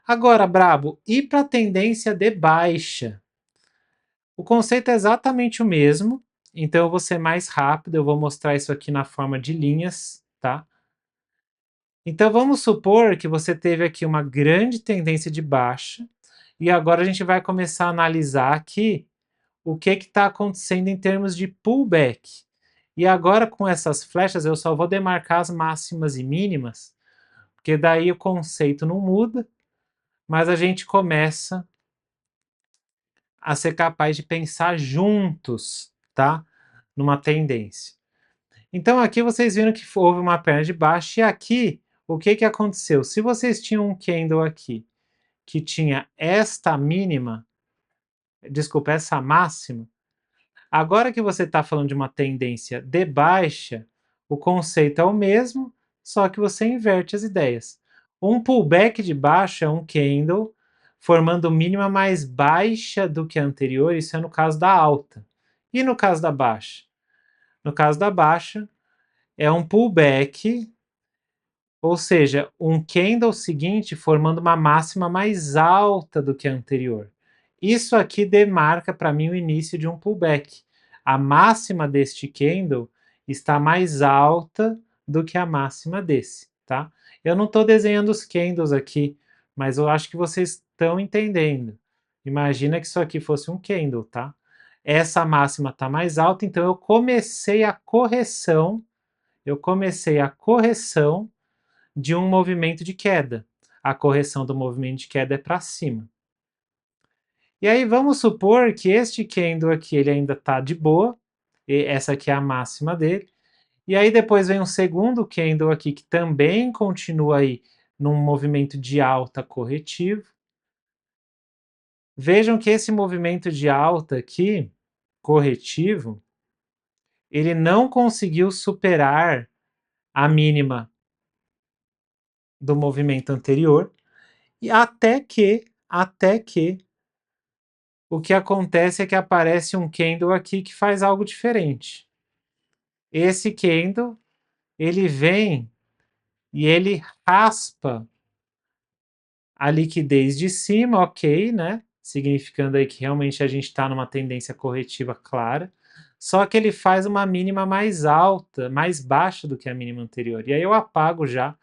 Agora, Brabo, e para a tendência de baixa? O conceito é exatamente o mesmo, então eu vou ser mais rápido, eu vou mostrar isso aqui na forma de linhas, tá? Então vamos supor que você teve aqui uma grande tendência de baixa, e agora a gente vai começar a analisar aqui o que está acontecendo em termos de pullback. E agora com essas flechas eu só vou demarcar as máximas e mínimas, porque daí o conceito não muda, mas a gente começa a ser capaz de pensar juntos, tá? Numa tendência. Então aqui vocês viram que houve uma perna de baixo, e aqui o que que aconteceu? Se vocês tinham um candle aqui que tinha esta mínima, desculpa, essa máxima, agora que você está falando de uma tendência de baixa, o conceito é o mesmo, só que você inverte as ideias. Um pullback de baixa é um candle formando mínima mais baixa do que a anterior, isso é no caso da alta. E no caso da baixa? No caso da baixa, é um pullback, ou seja, um candle seguinte formando uma máxima mais alta do que a anterior. Isso aqui demarca para mim o início de um pullback. A máxima deste candle está mais alta do que a máxima desse, tá? Eu não estou desenhando os candles aqui, mas eu acho que vocês estão entendendo. Imagina que isso aqui fosse um candle, tá? Essa máxima está mais alta, então eu comecei a correção de um movimento de queda. A correção do movimento de queda é para cima. E aí vamos supor que este candle aqui ele ainda está de boa, e essa aqui é a máxima dele, e aí depois vem um segundo candle aqui que também continua aí num movimento de alta corretivo. Vejam que esse movimento de alta aqui, corretivo, ele não conseguiu superar a mínima do movimento anterior, e até que o que acontece é que aparece um candle aqui que faz algo diferente. Esse candle, ele vem e ele raspa a liquidez de cima, ok, né? Significando aí que realmente a gente está numa tendência corretiva clara. Só que ele faz uma mínima mais alta, mais baixa do que a mínima anterior. E aí eu apago já,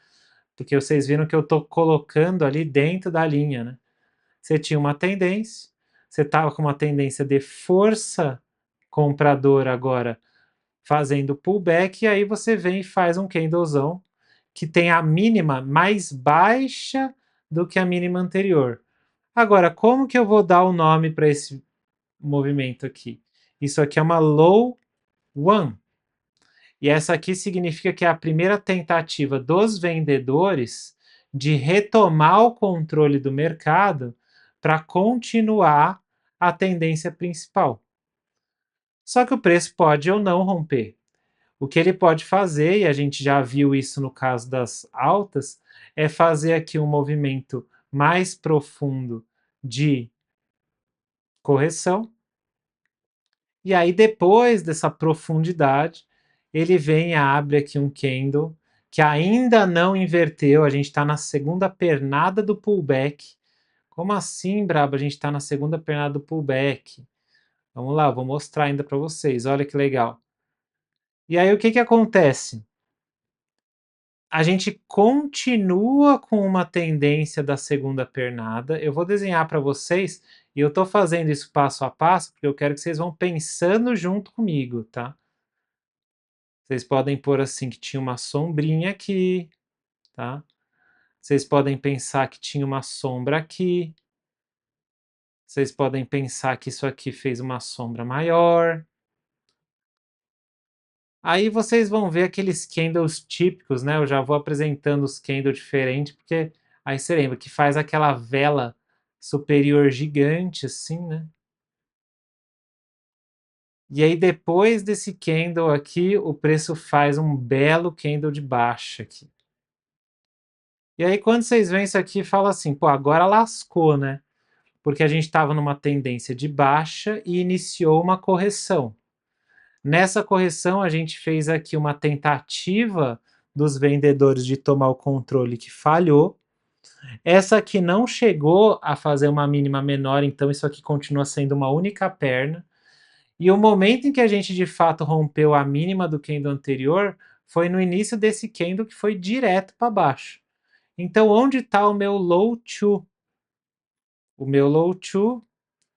porque vocês viram que eu estou colocando ali dentro da linha, né? Você tinha uma tendência, você estava com uma tendência de força compradora agora fazendo pullback, e aí você vem e faz um candlezão que tem a mínima mais baixa do que a mínima anterior. Agora, como que eu vou dar o nome para esse movimento aqui? Isso aqui é uma low one. E essa aqui significa que é a primeira tentativa dos vendedores de retomar o controle do mercado para continuar a tendência principal. Só que o preço pode ou não romper. O que ele pode fazer, e a gente já viu isso no caso das altas, é fazer aqui um movimento mais profundo de correção, E aí, depois dessa profundidade, ele vem e abre aqui um candle que ainda não inverteu, a gente está na segunda pernada do pullback. Como assim, Brabo? A gente está na segunda pernada do pullback. Vamos lá, vou mostrar ainda para vocês, olha que legal. E aí, o que que acontece? A gente continua com uma tendência da segunda pernada. Eu vou desenhar para vocês, e eu estou fazendo isso passo a passo, porque eu quero que vocês vão pensando junto comigo, tá? Vocês podem pôr assim que tinha uma sombrinha aqui, tá? Vocês podem pensar que tinha uma sombra aqui. Vocês podem pensar que isso aqui fez uma sombra maior. Aí vocês vão ver aqueles candles típicos, né? Eu já vou apresentando os candles diferentes, porque aí você lembra que faz aquela vela superior gigante, assim, né? E aí depois desse candle aqui, o preço faz um belo candle de baixa aqui. E aí quando vocês veem isso aqui, fala assim, pô, agora lascou, né? Porque a gente estava numa tendência de baixa e iniciou uma correção. Nessa correção, a gente fez aqui uma tentativa dos vendedores de tomar o controle que falhou. Essa aqui não chegou a fazer uma mínima menor, então isso aqui continua sendo uma única perna. E o momento em que a gente de fato rompeu a mínima do candle anterior foi no início desse candle que foi direto para baixo. Então, onde está o meu low 2? O meu low 2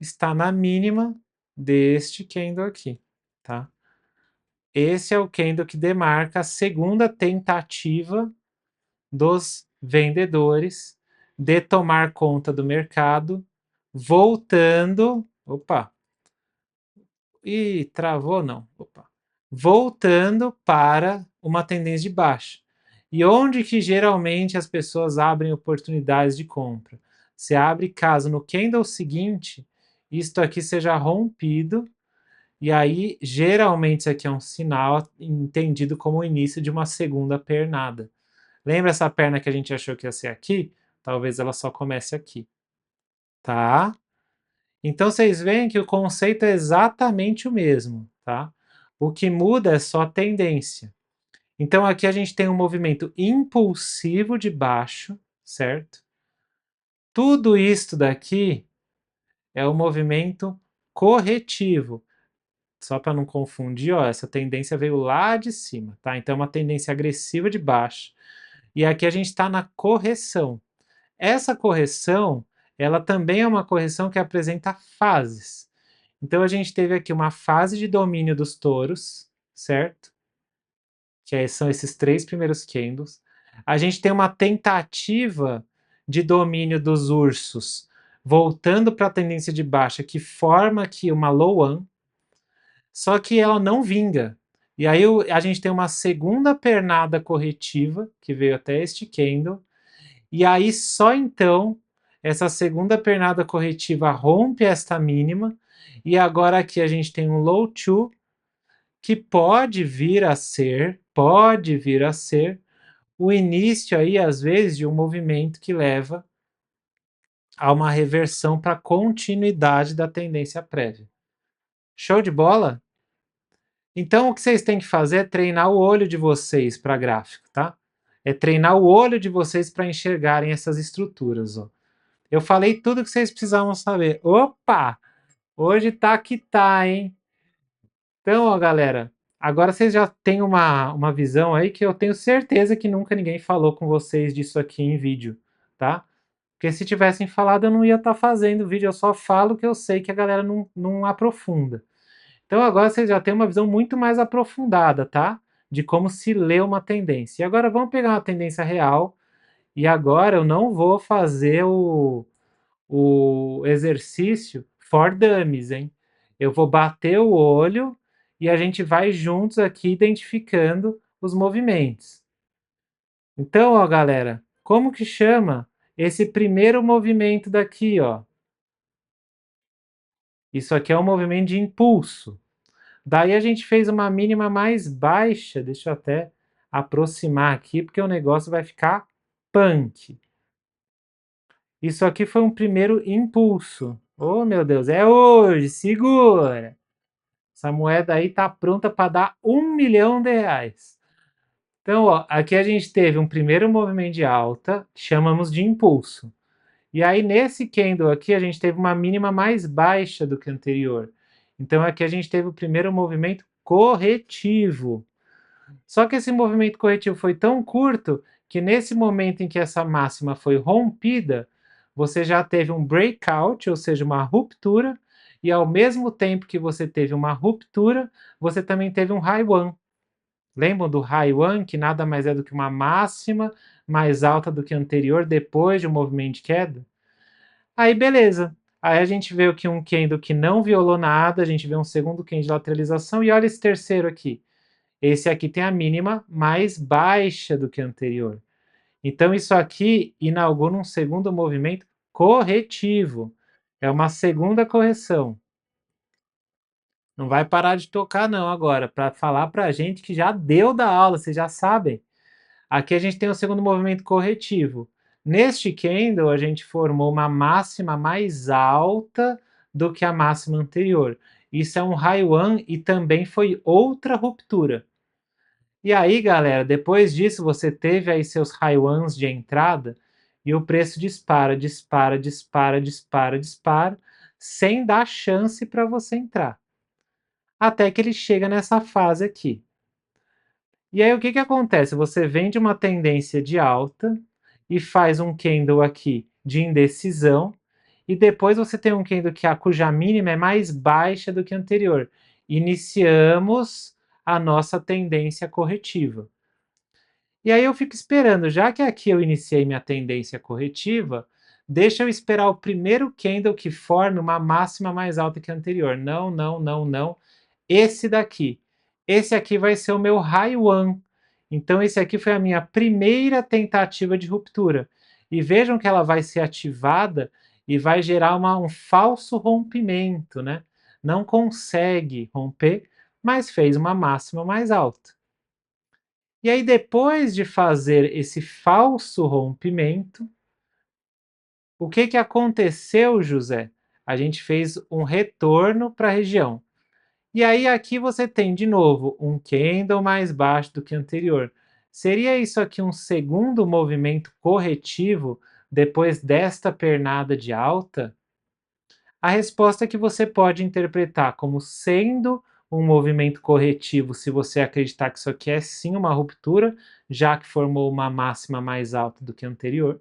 está na mínima deste candle aqui, tá? Esse é o candle que demarca a segunda tentativa dos vendedores de tomar conta do mercado, voltando. Opa! Ih, travou não. Opa. Voltando para uma tendência de baixa. E onde que geralmente as pessoas abrem oportunidades de compra? Você abre caso no candle seguinte isto aqui seja rompido, e aí geralmente isso aqui é um sinal entendido como o início de uma segunda pernada. Lembra essa perna que a gente achou que ia ser aqui? Talvez ela só comece aqui, tá? Então vocês veem que o conceito é exatamente o mesmo, tá? O que muda é só a tendência. Então aqui a gente tem um movimento impulsivo de baixo, certo? Tudo isto daqui é o movimento corretivo. Só para não confundir, ó, essa tendência veio lá de cima, tá? Então é uma tendência agressiva de baixo. E aqui a gente está na correção. Essa correção, ela também é uma correção que apresenta fases. Então a gente teve aqui uma fase de domínio dos touros, certo? Que são esses três primeiros candles. A gente tem uma tentativa de domínio dos ursos, voltando para a tendência de baixa, que forma aqui uma low one, só que ela não vinga. E aí a gente tem uma segunda pernada corretiva, que veio até este candle, e aí só então essa segunda pernada corretiva rompe esta mínima, e agora aqui a gente tem um low 2 que pode vir a ser o início aí às vezes de um movimento que leva a uma reversão para a continuidade da tendência prévia. Show de bola? Então o que vocês têm que fazer é treinar o olho de vocês para gráfico, tá? É treinar o olho de vocês para enxergarem essas estruturas, ó. Eu falei tudo que vocês precisavam saber. Opa! Hoje tá que tá, hein? Então, ó, galera, agora vocês já têm uma visão aí que eu tenho certeza que nunca ninguém falou com vocês disso aqui em vídeo, tá? Porque se tivessem falado, eu não ia estar fazendo vídeo, eu só falo que eu sei que a galera não aprofunda. Então agora vocês já têm uma visão muito mais aprofundada, tá? De como se lê uma tendência. E agora vamos pegar uma tendência real, e agora eu não vou fazer o exercício for dummies, hein? Eu vou bater o olho e a gente vai juntos aqui identificando os movimentos. Então, ó, galera, como que chama esse primeiro movimento daqui, ó? Isso aqui é um movimento de impulso. Daí a gente fez uma mínima mais baixa, deixa eu até aproximar aqui, porque o negócio vai ficar punk. Isso aqui foi um primeiro impulso. Oh, meu Deus, é hoje, segura! Essa moeda aí está pronta para dar R$ 1 milhão. Então, ó, aqui a gente teve um primeiro movimento de alta, que chamamos de impulso. E aí, nesse candle aqui, a gente teve uma mínima mais baixa do que a anterior. Então, aqui a gente teve o primeiro movimento corretivo. Só que esse movimento corretivo foi tão curto que nesse momento em que essa máxima foi rompida, você já teve um breakout, ou seja, uma ruptura, e ao mesmo tempo que você teve uma ruptura, você também teve um high one. Lembram do high one, que nada mais é do que uma máxima mais alta do que a anterior depois de um movimento de queda? Aí beleza. Aí a gente vê aqui um candle que não violou nada, a gente vê um segundo candle de lateralização, e olha esse terceiro aqui. Esse aqui tem a mínima mais baixa do que a anterior. Então isso aqui inaugura um segundo movimento corretivo. É uma segunda correção. Não vai parar de tocar não agora, para falar para a gente que já deu da aula, vocês já sabem. Aqui a gente tem o segundo movimento corretivo. Neste candle, a gente formou uma máxima mais alta do que a máxima anterior. Isso é um high one e também foi outra ruptura. E aí, galera, depois disso você teve aí seus high ones de entrada e o preço dispara, dispara, dispara, dispara, dispara, sem dar chance para você entrar. Até que ele chega nessa fase aqui. E aí o que acontece? Você vem de uma tendência de alta e faz um candle aqui de indecisão, e depois você tem um candle cuja mínima é mais baixa do que a anterior. Iniciamos a nossa tendência corretiva. E aí eu fico esperando, já que aqui eu iniciei minha tendência corretiva, deixa eu esperar o primeiro candle que forme uma máxima mais alta que a anterior. Não, não, não, não. Esse daqui. Esse aqui vai ser o meu high one. Então esse aqui foi a minha primeira tentativa de ruptura. E vejam que ela vai ser ativada e vai gerar um falso rompimento, né? Não consegue romper, mas fez uma máxima mais alta. E aí, depois de fazer esse falso rompimento, o que aconteceu, José? A gente fez um retorno para a região. E aí, aqui você tem, de novo, um candle mais baixo do que o anterior. Seria isso aqui um segundo movimento corretivo depois desta pernada de alta? A resposta é que você pode interpretar como sendo um movimento corretivo, se você acreditar que isso aqui é sim uma ruptura, já que formou uma máxima mais alta do que a anterior.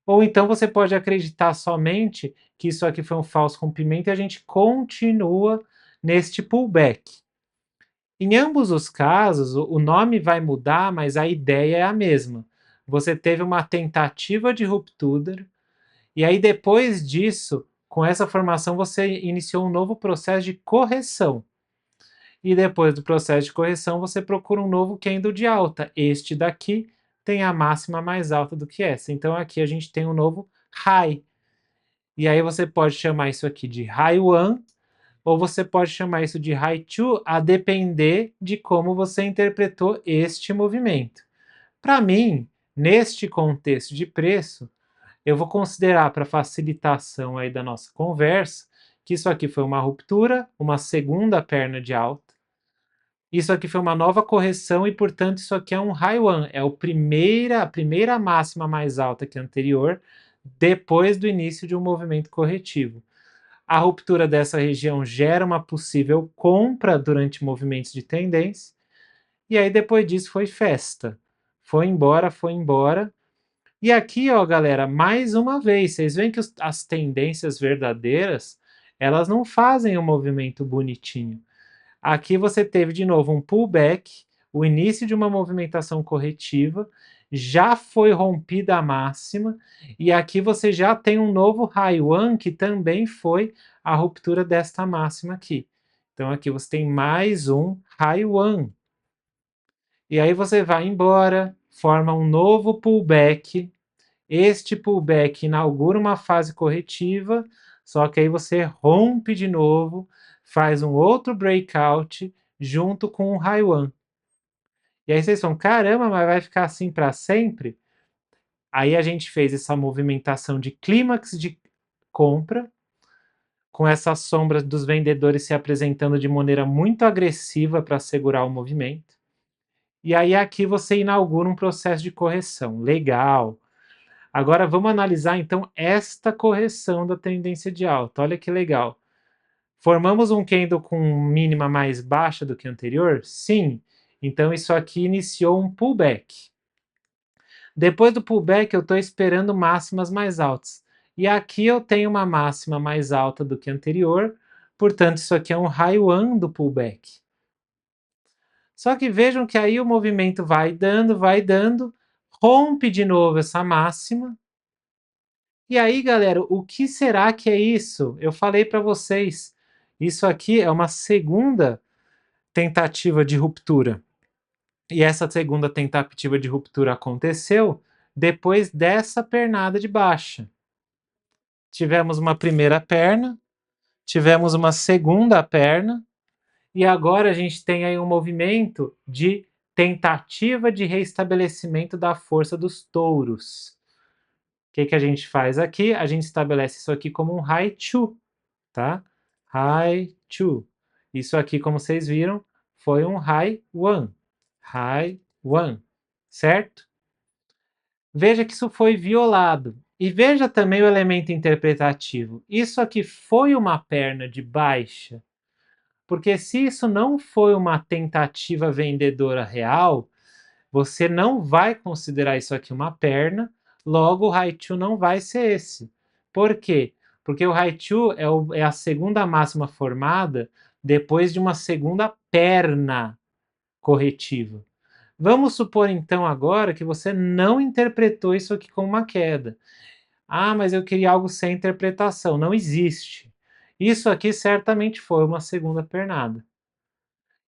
Ou então você pode acreditar somente que isso aqui foi um falso rompimento e a gente continua neste pullback. Em ambos os casos, o nome vai mudar, mas a ideia é a mesma. Você teve uma tentativa de ruptura, e aí depois disso, com essa formação, você iniciou um novo processo de correção. E depois do processo de correção, você procura um novo candle de alta. Este daqui tem a máxima mais alta do que essa. Então aqui a gente tem um novo high. E aí você pode chamar isso aqui de high one, ou você pode chamar isso de high two, a depender de como você interpretou este movimento. Para mim, neste contexto de preço, eu vou considerar, para facilitação aí da nossa conversa, que isso aqui foi uma ruptura, uma segunda perna de alta. Isso aqui foi uma nova correção e, portanto, isso aqui é um high one, é a primeira máxima mais alta que a anterior, depois do início de um movimento corretivo. A ruptura dessa região gera uma possível compra durante movimentos de tendência, e aí depois disso foi festa. Foi embora, foi embora. E aqui, ó, galera, mais uma vez, vocês veem que as tendências verdadeiras, elas não fazem um movimento bonitinho. Aqui você teve de novo um pullback, o início de uma movimentação corretiva, já foi rompida a máxima, e aqui você já tem um novo high one que também foi a ruptura desta máxima aqui. Então aqui você tem mais um high one. E aí você vai embora, forma um novo pullback. Este pullback inaugura uma fase corretiva, só que aí você rompe de novo, faz um outro breakout junto com o high one. E aí vocês falam, caramba, mas vai ficar assim para sempre? Aí a gente fez essa movimentação de clímax de compra, com essa sombra dos vendedores se apresentando de maneira muito agressiva para segurar o movimento. E aí aqui você inaugura um processo de correção. Legal. Agora vamos analisar então esta correção da tendência de alta. Olha que legal. Formamos um candle com mínima mais baixa do que a anterior? Sim. Então isso aqui iniciou um pullback. Depois do pullback eu estou esperando máximas mais altas. E aqui eu tenho uma máxima mais alta do que a anterior, portanto isso aqui é um high one do pullback. Só que vejam que aí o movimento vai dando, rompe de novo essa máxima. E aí, galera, o que será que é isso? Eu falei para vocês, isso aqui é uma segunda tentativa de ruptura. E essa segunda tentativa de ruptura aconteceu depois dessa pernada de baixa. Tivemos uma primeira perna, tivemos uma segunda perna, e agora a gente tem aí um movimento de tentativa de reestabelecimento da força dos touros. O que a gente faz aqui? A gente estabelece isso aqui como um high two, tá? High two. Isso aqui, como vocês viram, foi um high one. High one, certo? Veja que isso foi violado. E veja também o elemento interpretativo. Isso aqui foi uma perna de baixa? Porque se isso não foi uma tentativa vendedora real, você não vai considerar isso aqui uma perna, logo o high two não vai ser esse. Por quê? Porque o high two é a segunda máxima formada depois de uma segunda perna corretiva. Vamos supor então agora que você não interpretou isso aqui como uma queda. Ah, mas eu queria algo sem interpretação. Não existe. Isso aqui certamente foi uma segunda pernada.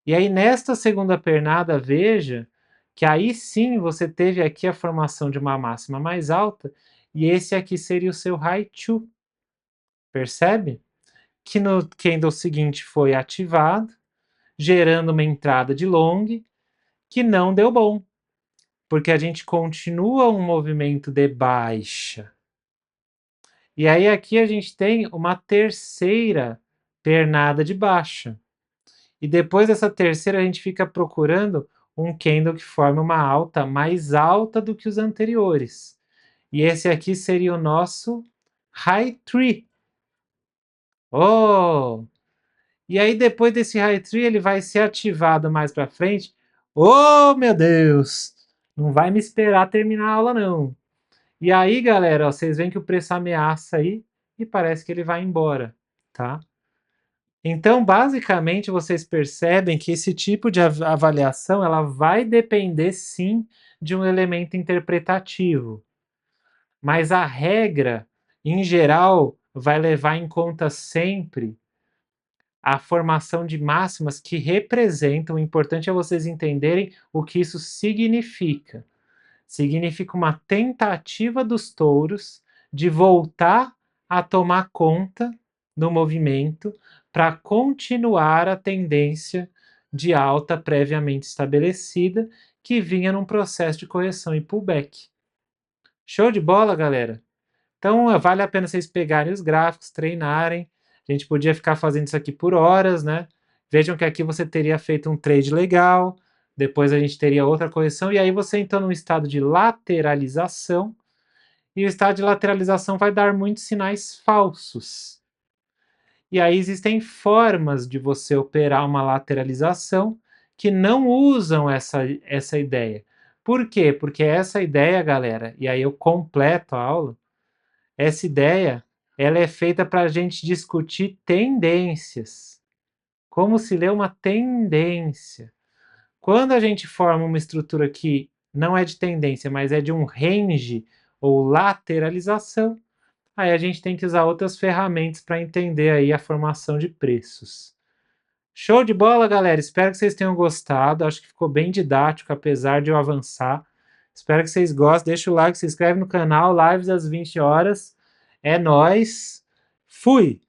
E aí, nesta segunda pernada, veja que aí sim você teve aqui a formação de uma máxima mais alta, e esse aqui seria o seu high two. Percebe? Que no candle seguinte foi ativado, gerando uma entrada de long, que não deu bom, porque a gente continua um movimento de baixa. E aí aqui a gente tem uma terceira pernada de baixa. E depois dessa terceira a gente fica procurando um candle que forme uma alta mais alta do que os anteriores. E esse aqui seria o nosso high tree. Oh! E aí depois desse high tree ele vai ser ativado mais para frente. Oh, meu Deus! Não vai me esperar terminar a aula não. E aí, galera, ó, vocês veem que o preço ameaça aí e parece que ele vai embora, tá? Então, basicamente, vocês percebem que esse tipo de avaliação ela vai depender, sim, de um elemento interpretativo. Mas a regra, em geral, vai levar em conta sempre a formação de máximas que representam, o importante é vocês entenderem o que isso significa. Significa uma tentativa dos touros de voltar a tomar conta do movimento para continuar a tendência de alta previamente estabelecida que vinha num processo de correção e pullback. Show de bola, galera? Então vale a pena vocês pegarem os gráficos, treinarem. A gente podia ficar fazendo isso aqui por horas, né? Vejam que aqui você teria feito um trade legal, depois a gente teria outra correção, e aí você entra num estado de lateralização, e o estado de lateralização vai dar muitos sinais falsos. E aí existem formas de você operar uma lateralização que não usam essa ideia. Por quê? Porque essa ideia, galera, e aí eu completo a aula, essa ideia ela é feita para a gente discutir tendências. Como se lê uma tendência. Quando a gente forma uma estrutura que não é de tendência, mas é de um range ou lateralização, aí a gente tem que usar outras ferramentas para entender aí a formação de preços. Show de bola, galera! Espero que vocês tenham gostado. Acho que ficou bem didático, apesar de eu avançar. Espero que vocês gostem. Deixa o like, se inscreve no canal, lives às 20 horas. É nóis! Fui!